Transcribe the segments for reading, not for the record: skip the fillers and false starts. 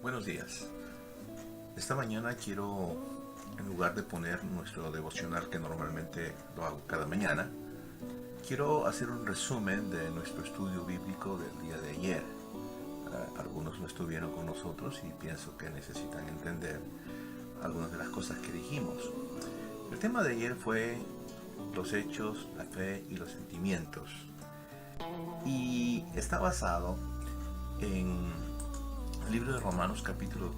Buenos días. Esta mañana quiero, en lugar de poner nuestro devocional que normalmente lo hago cada mañana, quiero hacer un resumen de nuestro estudio bíblico del día de ayer. Algunos no estuvieron con nosotros y pienso que necesitan entender algunas de las cosas que dijimos. El tema de ayer fue los hechos, la fe y los sentimientos. Y está basado en el libro de Romanos capítulo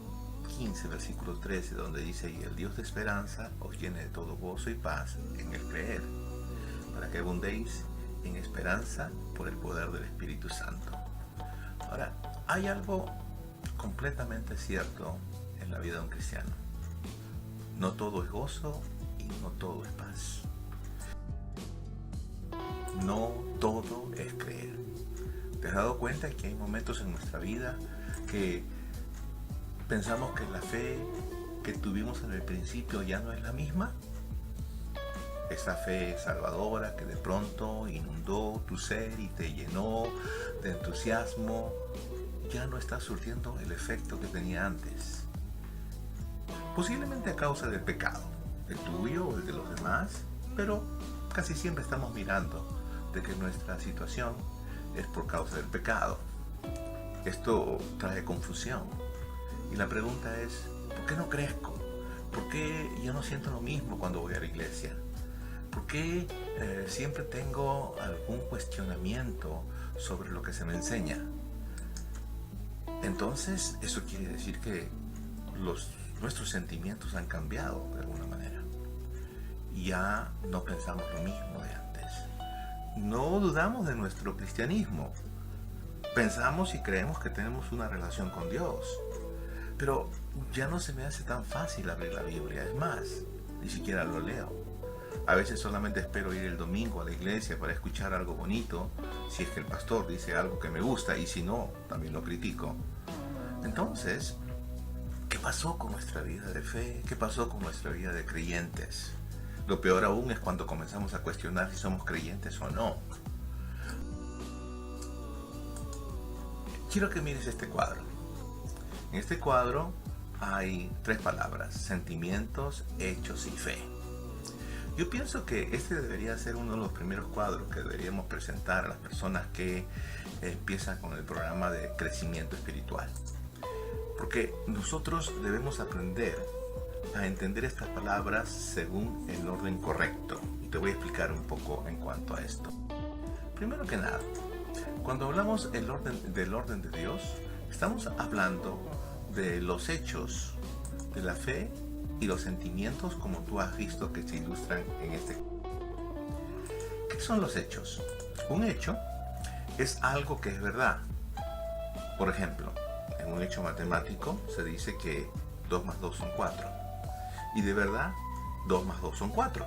15, versículo 13, donde dice: y el Dios de esperanza os llene de todo gozo y paz en el creer, para que abundéis en esperanza por el poder del Espíritu Santo. Ahora, hay algo completamente cierto en la vida de un cristiano. No todo es gozo y no todo es paz. No todo es creer. ¿Te has dado cuenta que hay momentos en nuestra vida que pensamos que la fe que tuvimos en el principio ya no es la misma? Esa fe salvadora que de pronto inundó tu ser y te llenó de entusiasmo, ya no está surtiendo el efecto que tenía antes. Posiblemente a causa del pecado, el tuyo o el de los demás, pero casi siempre estamos mirando de que nuestra situación es por causa del pecado. Esto trae confusión. Y la pregunta es: ¿por qué no crezco? ¿Por qué yo no siento lo mismo cuando voy a la iglesia? ¿Por qué siempre tengo algún cuestionamiento sobre lo que se me enseña? Entonces, eso quiere decir que nuestros sentimientos han cambiado de alguna manera. Y ya no pensamos lo mismo de antes. No dudamos de nuestro cristianismo. Pensamos y creemos que tenemos una relación con Dios. Pero ya no se me hace tan fácil abrir la Biblia. Es más, ni siquiera lo leo. A veces solamente espero ir el domingo a la iglesia para escuchar algo bonito, si es que el pastor dice algo que me gusta, y si no, también lo critico. Entonces, ¿qué pasó con nuestra vida de fe? ¿Qué pasó con nuestra vida de creyentes? Lo peor aún es cuando comenzamos a cuestionar si somos creyentes o no. Quiero que mires este cuadro. En este cuadro hay 3 palabras: sentimientos, hechos y fe. Yo pienso que este debería ser uno de los primeros cuadros que deberíamos presentar a las personas que empiezan con el programa de crecimiento espiritual. Porque nosotros debemos aprender a entender estas palabras según el orden correcto. Y te voy a explicar un poco en cuanto a esto. Primero que nada, cuando hablamos del orden de Dios, estamos hablando de los hechos, de la fe y los sentimientos, como tú has visto que se ilustran en este. ¿Qué son los hechos? Un hecho es algo que es verdad. Por ejemplo, en un hecho matemático se dice que 2 más 2 son 4. Y de verdad, 2 más 2 son 4.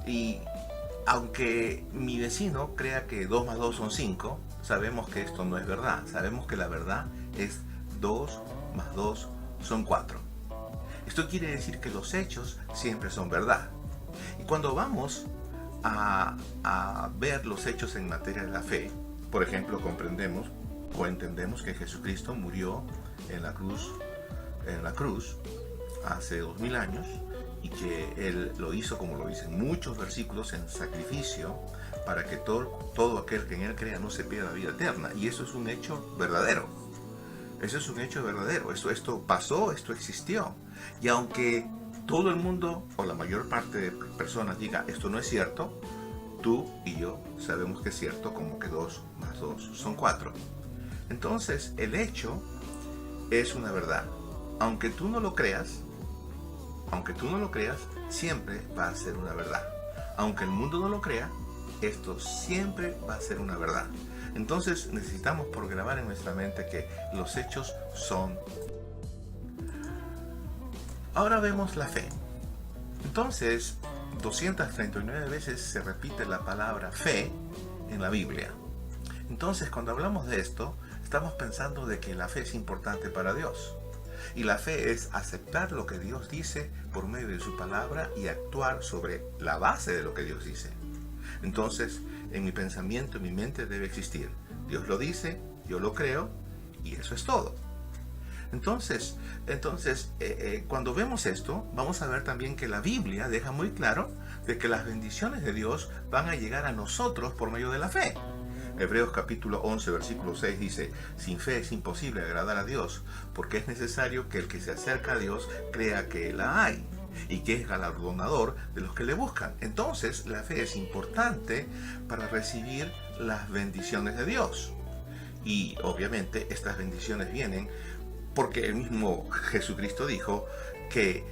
Y aunque mi vecino crea que 2 más 2 son 5, sabemos que esto no es verdad. Sabemos que la verdad es 2 más 2 son 4. Esto quiere decir que los hechos siempre son verdad. Y cuando vamos a ver los hechos en materia de la fe, por ejemplo, comprendemos o entendemos que Jesucristo murió en la cruz hace 2000 años, y que Él lo hizo, como lo dicen muchos versículos, en sacrificio para que todo aquel que en Él crea no se pierda la vida eterna. Y eso es un hecho verdadero. Eso es un hecho verdadero. Esto pasó, esto existió. Y aunque todo el mundo o la mayor parte de personas diga esto no es cierto, tú y yo sabemos que es cierto, como que 2 más 2 son 4. Entonces, el hecho es una verdad. Aunque tú no lo creas, siempre va a ser una verdad. Aunque el mundo no lo crea, esto siempre va a ser una verdad. Entonces necesitamos programar en nuestra mente que los hechos son. Ahora vemos la fe. Entonces, 239 veces se repite la palabra fe en la Biblia. Entonces, cuando hablamos de esto, estamos pensando de que la fe es importante para Dios. Y la fe es aceptar lo que Dios dice por medio de su palabra y actuar sobre la base de lo que Dios dice. Entonces, en mi pensamiento, en mi mente debe existir: Dios lo dice, yo lo creo, y eso es todo. Entonces, cuando vemos esto, vamos a ver también que la Biblia deja muy claro de que las bendiciones de Dios van a llegar a nosotros por medio de la fe. Hebreos capítulo 11, versículo 6 dice: sin fe es imposible agradar a Dios, porque es necesario que el que se acerca a Dios crea que la hay y que es galardonador de los que le buscan. Entonces, la fe es importante para recibir las bendiciones de Dios. Y obviamente estas bendiciones vienen porque el mismo Jesucristo dijo que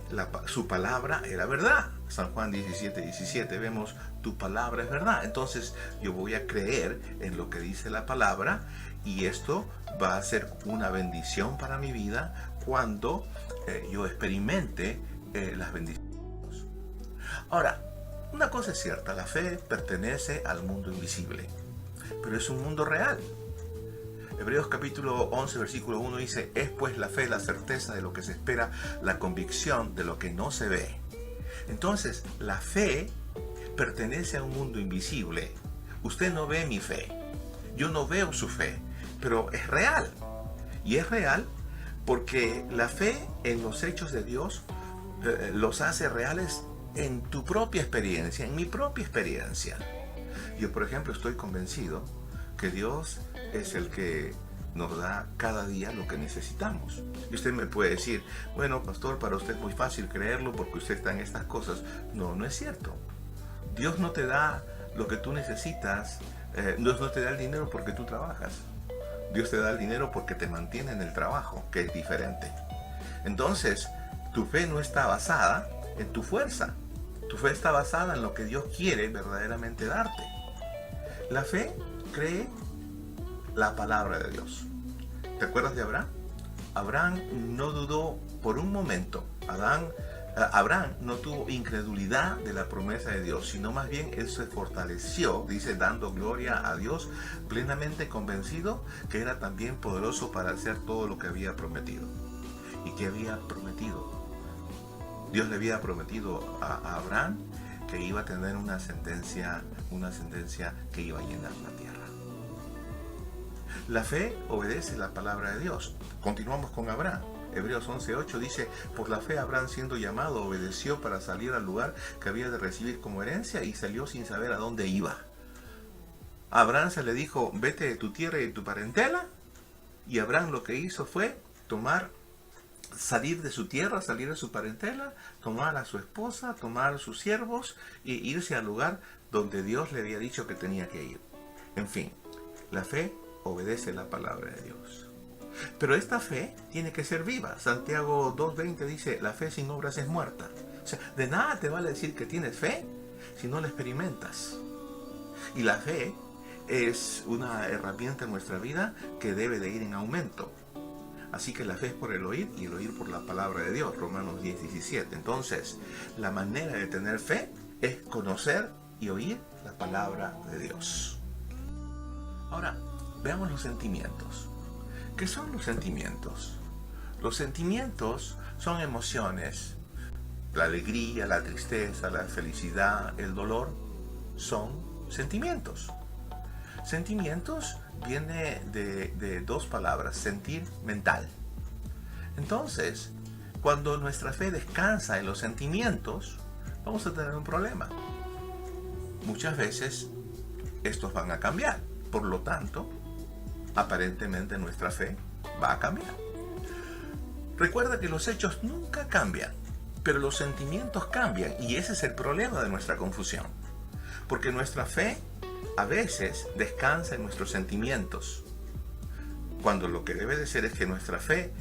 su palabra era verdad. San Juan 17:17 vemos: tu palabra es verdad. Entonces yo voy a creer en lo que dice la palabra, y esto va a ser una bendición para mi vida cuando yo experimente las bendiciones. Ahora, una cosa es cierta: la fe pertenece al mundo invisible, pero es un mundo real. Hebreos capítulo 11, versículo 1 dice: es pues la fe la certeza de lo que se espera, la convicción de lo que no se ve. Entonces, la fe pertenece a un mundo invisible. Usted no ve mi fe, yo no veo su fe, pero es real. Y es real porque la fe en los hechos de Dios los hace reales en tu propia experiencia, en mi propia experiencia. Yo, por ejemplo, estoy convencido que Dios es el que nos da cada día lo que necesitamos. Y usted me puede decir: bueno, pastor, para usted es muy fácil creerlo porque usted está en estas cosas. No, no es cierto. Dios no te da lo que tú necesitas. Dios no te da el dinero porque tú trabajas. Dios te da el dinero porque te mantiene en el trabajo, que es diferente. Entonces, tu fe no está basada en tu fuerza. Tu fe está basada en lo que Dios quiere verdaderamente darte. La fe cree la palabra de Dios. ¿Te acuerdas de Abraham? Abraham no dudó por un momento. Abraham no tuvo incredulidad de la promesa de Dios, sino más bien él se fortaleció, dice, dando gloria a Dios, plenamente convencido que era también poderoso para hacer todo lo que había prometido. ¿Y qué había prometido? Dios le había prometido a Abraham que iba a tener una sentencia que iba a llenar la tierra. La fe obedece la palabra de Dios. Continuamos con Abraham. Hebreos 11:8 dice: por la fe Abraham, siendo llamado, obedeció para salir al lugar que había de recibir como herencia, y salió sin saber a dónde iba. A Abraham se le dijo: vete de tu tierra y de tu parentela, y Abraham lo que hizo fue salir de su tierra, salir de su parentela, tomar a su esposa, tomar a sus siervos e irse al lugar donde Dios le había dicho que tenía que ir. En fin, la fe obedece la palabra de Dios. Pero esta fe tiene que ser viva. Santiago 2:20 dice: la fe sin obras es muerta. O sea, de nada te vale decir que tienes fe si no la experimentas. Y la fe es una herramienta en nuestra vida que debe de ir en aumento. Así que la fe es por el oír, y el oír por la palabra de Dios. Romanos 10:17. Entonces, la manera de tener fe es conocer y oír la palabra de Dios. Ahora, veamos los sentimientos. ¿Qué son los sentimientos? Los sentimientos son emociones. La alegría, la tristeza, la felicidad, el dolor son sentimientos. Sentimientos viene de dos palabras: sentir, mental. Entonces, cuando nuestra fe descansa en los sentimientos, vamos a tener un problema. Muchas veces estos van a cambiar. Por lo tanto, aparentemente nuestra fe va a cambiar. Recuerda que los hechos nunca cambian, pero los sentimientos cambian, y ese es el problema de nuestra confusión. Porque nuestra fe a veces descansa en nuestros sentimientos, cuando lo que debe de ser es que nuestra fe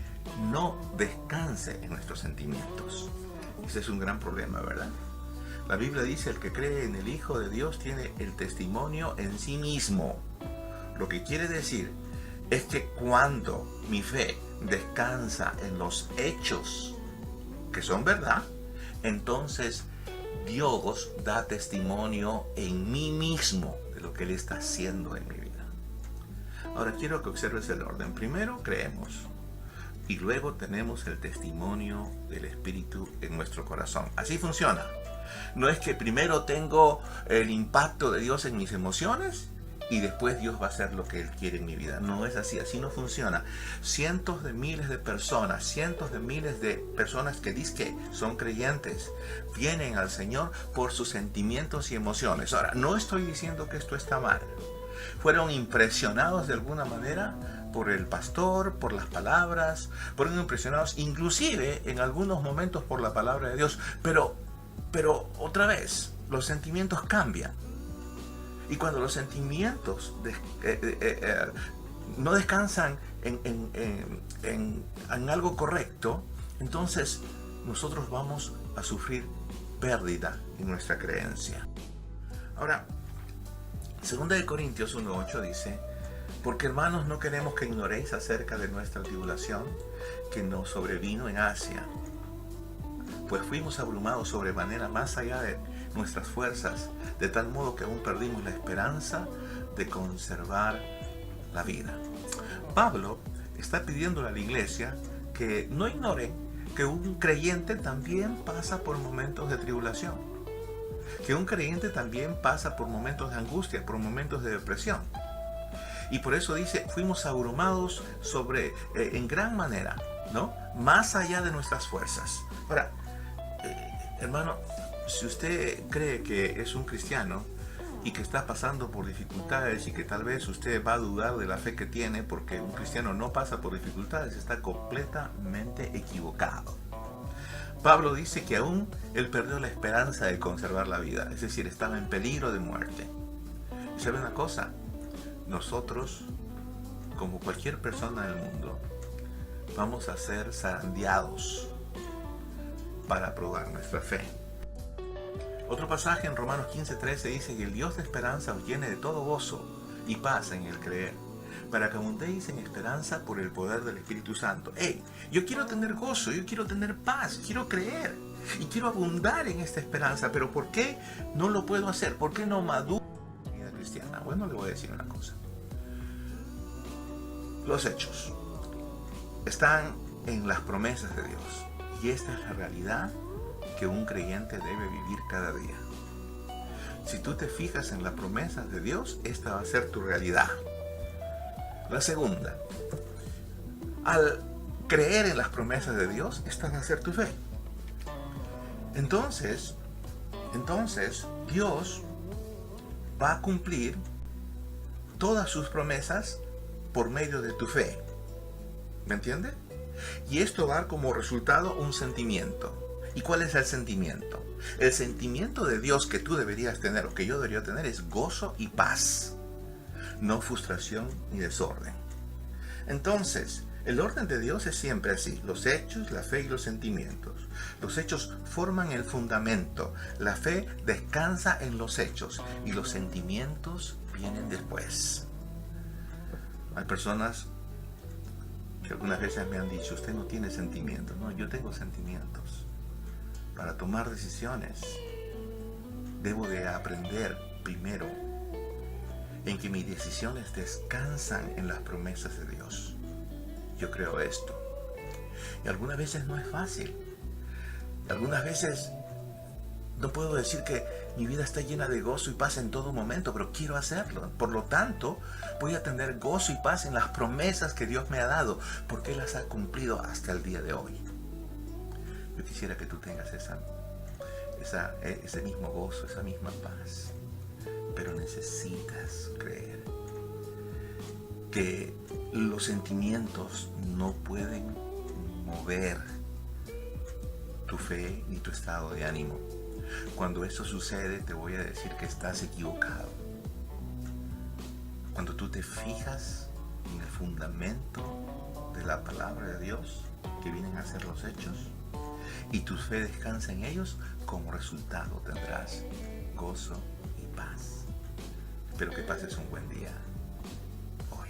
no descanse en nuestros sentimientos. Ese es un gran problema, ¿verdad? La Biblia dice: el que cree en el Hijo de Dios tiene el testimonio en sí mismo. Lo que quiere decir es que cuando mi fe descansa en los hechos que son verdad, entonces Dios da testimonio en mí mismo de lo que Él está haciendo en mi vida. Ahora quiero que observes el orden. Primero creemos, y luego tenemos el testimonio del Espíritu en nuestro corazón. Así funciona. No es que primero tengo el impacto de Dios en mis emociones y después Dios va a hacer lo que Él quiere en mi vida. No es así, así no funciona. Cientos de miles de personas, cientos de miles de personas que dicen que son creyentes, vienen al Señor por sus sentimientos y emociones. Ahora, no estoy diciendo que esto está mal. Fueron impresionados de alguna manera por el pastor, por las palabras, fueron impresionados inclusive en algunos momentos por la palabra de Dios, pero otra vez, los sentimientos cambian. Y cuando los sentimientos no descansan en algo correcto, entonces nosotros vamos a sufrir pérdida en nuestra creencia. Ahora, 2 Corintios 1:8 dice: porque hermanos, no queremos que ignoréis acerca de nuestra tribulación que nos sobrevino en Asia, pues fuimos abrumados sobremanera más allá de nuestras fuerzas, de tal modo que aún perdimos la esperanza de conservar la vida. Pablo está pidiéndole a la iglesia que no ignoren que un creyente también pasa por momentos de tribulación, que un creyente también pasa por momentos de angustia, por momentos de depresión. Y por eso dice, fuimos abrumados en gran manera, ¿no? Más allá de nuestras fuerzas. Ahora, hermano, si usted cree que es un cristiano y que está pasando por dificultades y que tal vez usted va a dudar de la fe que tiene porque un cristiano no pasa por dificultades, está completamente equivocado. Pablo dice que aún él perdió la esperanza de conservar la vida, es decir, estaba en peligro de muerte. ¿Y sabe una cosa? Nosotros, como cualquier persona del mundo, vamos a ser zarandeados para probar nuestra fe. Otro pasaje en Romanos 15:13 dice que el Dios de esperanza os llene de todo gozo y paz en el creer, para que abundéis en esperanza por el poder del Espíritu Santo. Yo quiero tener gozo, yo quiero tener paz, quiero creer y quiero abundar en esta esperanza, pero ¿por qué no lo puedo hacer? ¿Por qué no maduro en mi vida cristiana? Bueno, le voy a decir una cosa. Los hechos están en las promesas de Dios, y esta es la realidad que un creyente debe vivir cada día. Si tú te fijas en las promesas de Dios, esta va a ser tu realidad. La segunda, al creer en las promesas de Dios, esta va a ser tu fe. Entonces Dios va a cumplir todas sus promesas por medio de tu fe. ¿Me entiende? Y esto va a dar como resultado un sentimiento. ¿Y cuál es el sentimiento? El sentimiento de Dios que tú deberías tener, o que yo debería tener, es gozo y paz, no frustración ni desorden. Entonces, el orden de Dios es siempre así: los hechos, la fe y los sentimientos. Los hechos forman el fundamento, la fe descansa en los hechos y los sentimientos vienen después. Hay personas que algunas veces me han dicho: usted no tiene sentimientos. No, yo tengo sentimientos. Para tomar decisiones, debo de aprender primero en que mis decisiones descansan en las promesas de Dios. Yo creo esto. Y algunas veces no es fácil. Algunas veces no puedo decir que mi vida está llena de gozo y paz en todo momento, pero quiero hacerlo. Por lo tanto, voy a tener gozo y paz en las promesas que Dios me ha dado, porque Él las ha cumplido hasta el día de hoy. Yo quisiera que tú tengas ese mismo gozo, esa misma paz. Pero necesitas creer que los sentimientos no pueden mover tu fe ni tu estado de ánimo. Cuando eso sucede, te voy a decir que estás equivocado. Cuando tú te fijas en el fundamento de la palabra de Dios, que vienen a ser los hechos, y tu fe descansa en ellos, como resultado tendrás gozo y paz. Espero que pases un buen día hoy.